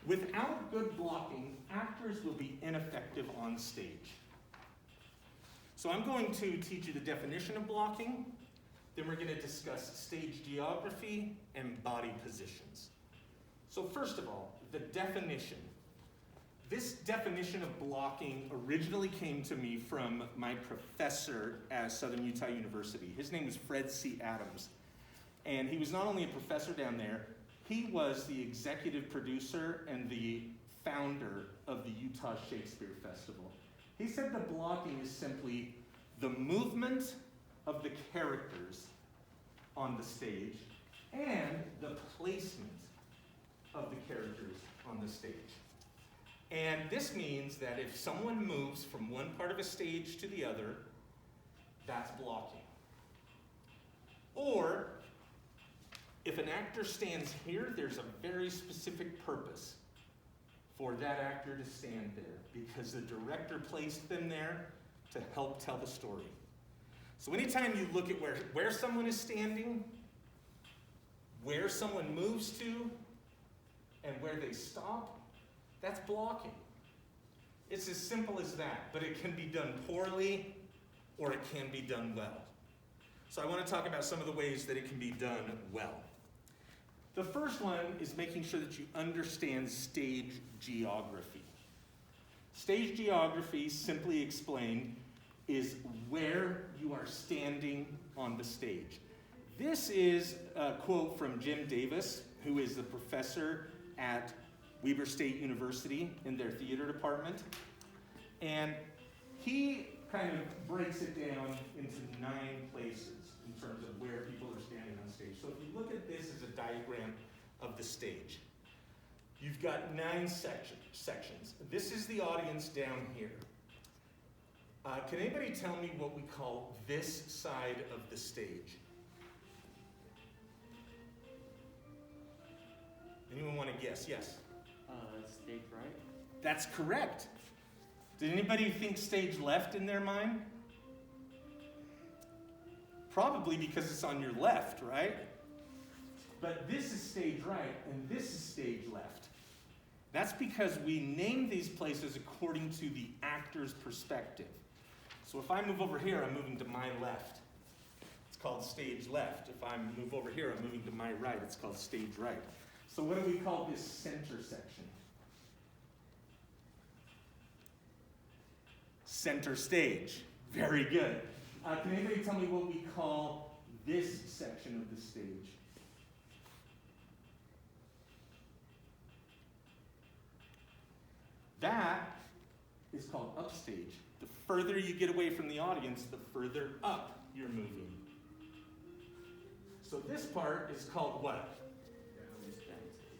Without good blocking, actors will be ineffective on stage. So I'm going to teach you the definition of blocking, then we're going to discuss stage geography and body positions. So first of all, the definition. This definition of blocking originally came to me from my professor at Southern Utah University. His name was Fred C. Adams. And he was not only a professor down there, he was the executive producer and the founder of the Utah Shakespeare Festival. He said that blocking is simply the movement of the characters on the stage and the placement of the characters on the stage. And this means that if someone moves from one part of a stage to the other, that's blocking. Or, if an actor stands here, there's a very specific purpose for that actor to stand there because the director placed them there to help tell the story. So anytime you look at where someone is standing, where someone moves to, and where they stop, that's blocking. It's as simple as that, but it can be done poorly or it can be done well. So I want to talk about some of the ways that it can be done well. The first one is making sure that you understand stage geography. Stage geography, simply explained, is where you are standing on the stage. This is a quote from Jim Davis, who is the professor at Weber State University in their theater department. And he kind of breaks it down into 9 places in terms of where people are standing on stage. So if you look at this as a diagram of the stage, you've got 9 sections. This is the audience down here. Can anybody tell me what we call this side of the stage? Anyone want to guess? Yes? Stage right? That's correct. Did anybody think stage left in their mind? Probably because it's on your left, right? But this is stage right, and this is stage left. That's because we name these places according to the actor's perspective. So if I move over here, I'm moving to my left. It's called stage left. If I move over here, I'm moving to my right. It's called stage right. So what do we call this center section? Center stage. Very good. Can anybody tell me what we call this section of the stage? That is called upstage. The further you get away from the audience, the further up you're moving. So this part is called what?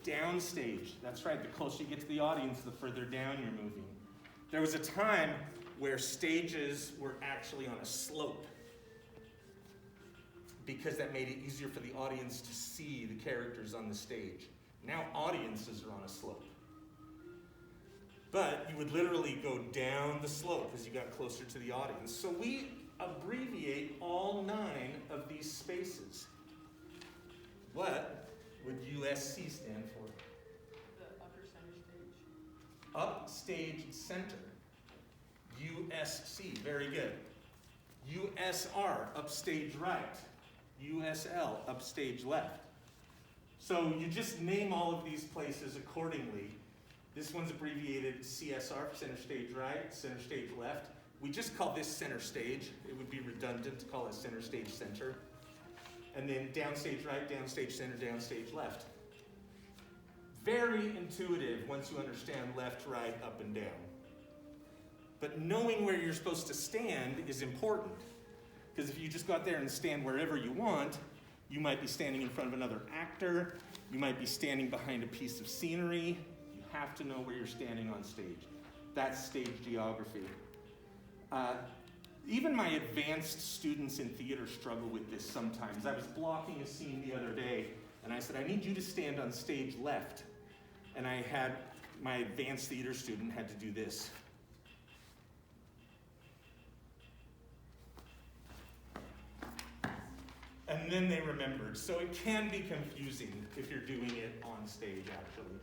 Downstage. That's right. The closer you get to the audience, the further down you're moving. There was a time where stages were actually on a slope because that made it easier for the audience to see the characters on the stage. Now audiences are on a slope. But you would literally go down the slope as you got closer to the audience. So we abbreviate all 9 of these spaces. What would USC stand for? The upper center stage. Upstage center. USC, very good. USR, upstage right. USL, upstage left. So you just name all of these places accordingly. This one's abbreviated CSR, center stage right, center stage left. We just call this center stage. It would be redundant to call it center stage center. And then downstage right, downstage center, downstage left. Very intuitive once you understand left, right, up, and down. But knowing where you're supposed to stand is important. Because if you just go out there and stand wherever you want, you might be standing in front of another actor, you might be standing behind a piece of scenery. You have to know where you're standing on stage. That's stage geography. Even my advanced students in theater struggle with this sometimes. I was blocking a scene the other day, and I said, I need you to stand on stage left. And I had my advanced theater student had to do this. And then they remembered. So it can be confusing if you're doing it on stage, actually.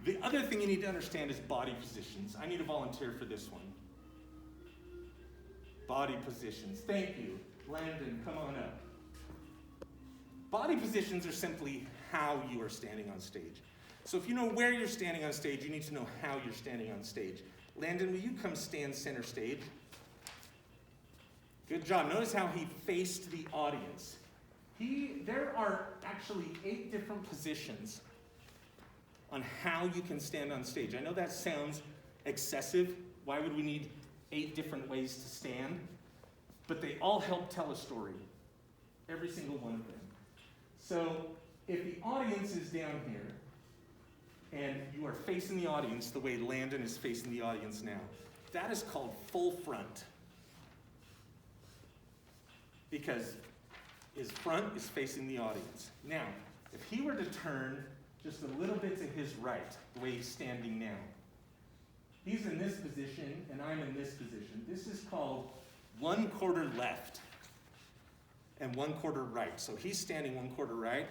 The other thing you need to understand is body positions. I need a volunteer for this one. Body positions. Thank you. Landon, come on up. Body positions are simply how you are standing on stage. So if you know where you're standing on stage, you need to know how you're standing on stage. Landon, will you come stand center stage? Good job. Notice how he faced the audience. There are actually 8 different positions on how you can stand on stage. I know that sounds excessive. Why would we need 8 different ways to stand? But they all help tell a story. Every single one of them. So if the audience is down here, and you are facing the audience the way Landon is facing the audience now, that is called full front. Because his front is facing the audience. Now, if he were to turn just a little bit to his right, the way he's standing now, he's in this position and I'm in this position. This is called 1/4 left and 1/4 right. So he's standing 1/4 right,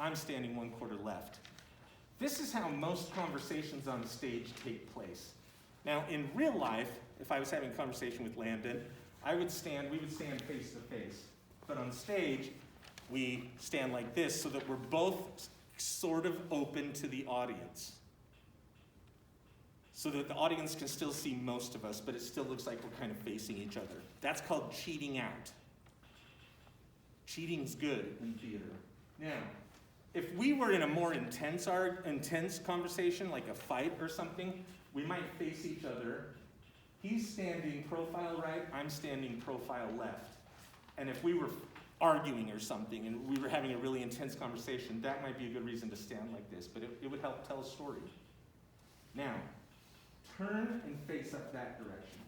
I'm standing 1/4 left. This is how most conversations on stage take place. Now, in real life, if I was having a conversation with Landon, we would stand face to face. But on stage, we stand like this so that we're both sort of open to the audience. So that the audience can still see most of us, but it still looks like we're kind of facing each other. That's called cheating out. Cheating's good in theater. Now, if we were in a more intense conversation, like a fight or something, we might face each other. He's standing profile right, I'm standing profile left. And if we were arguing or something and we were having a really intense conversation, that might be a good reason to stand like this, but it would help tell a story. Now, turn and face up that direction.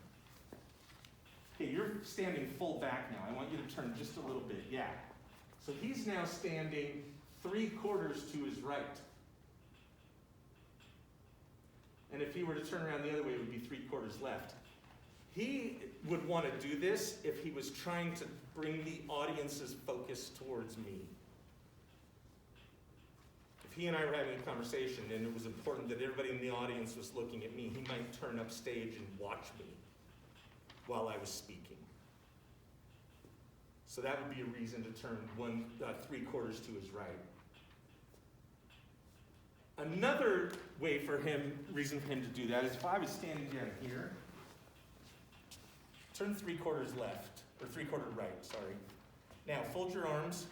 Okay, you're standing full back now. I want you to turn just a little bit, yeah. So he's now standing 3/4 to his right. And if he were to turn around the other way, it would be 3/4 left. He would want to do this if he was trying to bring the audience's focus towards me. If he and I were having a conversation and it was important that everybody in the audience was looking at me, he might turn up stage and watch me while I was speaking. So that would be a reason to turn 3/4 to his right. Another reason for him to do that is if I was standing down here, turn 3/4 left, or 3/4 right, sorry. Now, fold your arms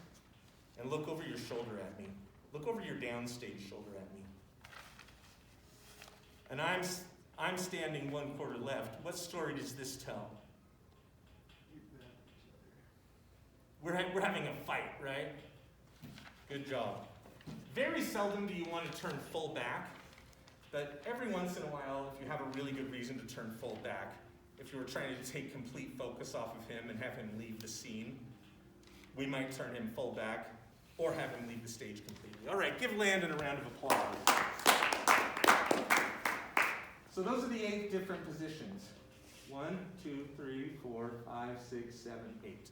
and look over your shoulder at me. Look over your downstage shoulder at me. And I'm standing 1/4 left. What story does this tell? We're having a fight, right? Good job. Very seldom do you want to turn full back, but every once in a while, if you have a really good reason to turn full back, if you were trying to take complete focus off of him and have him leave the scene, we might turn him full back or have him leave the stage completely. All right, give Landon a round of applause. So those are the 8 different positions. 1, 2, 3, 4, 5, 6, 7, 8.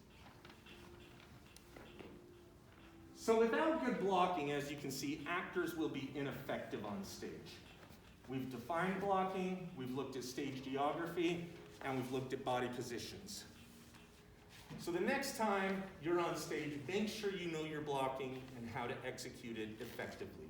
So without good blocking, as you can see, actors will be ineffective on stage. We've defined blocking, we've looked at stage geography, and we've looked at body positions. So the next time you're on stage, make sure you know your blocking and how to execute it effectively.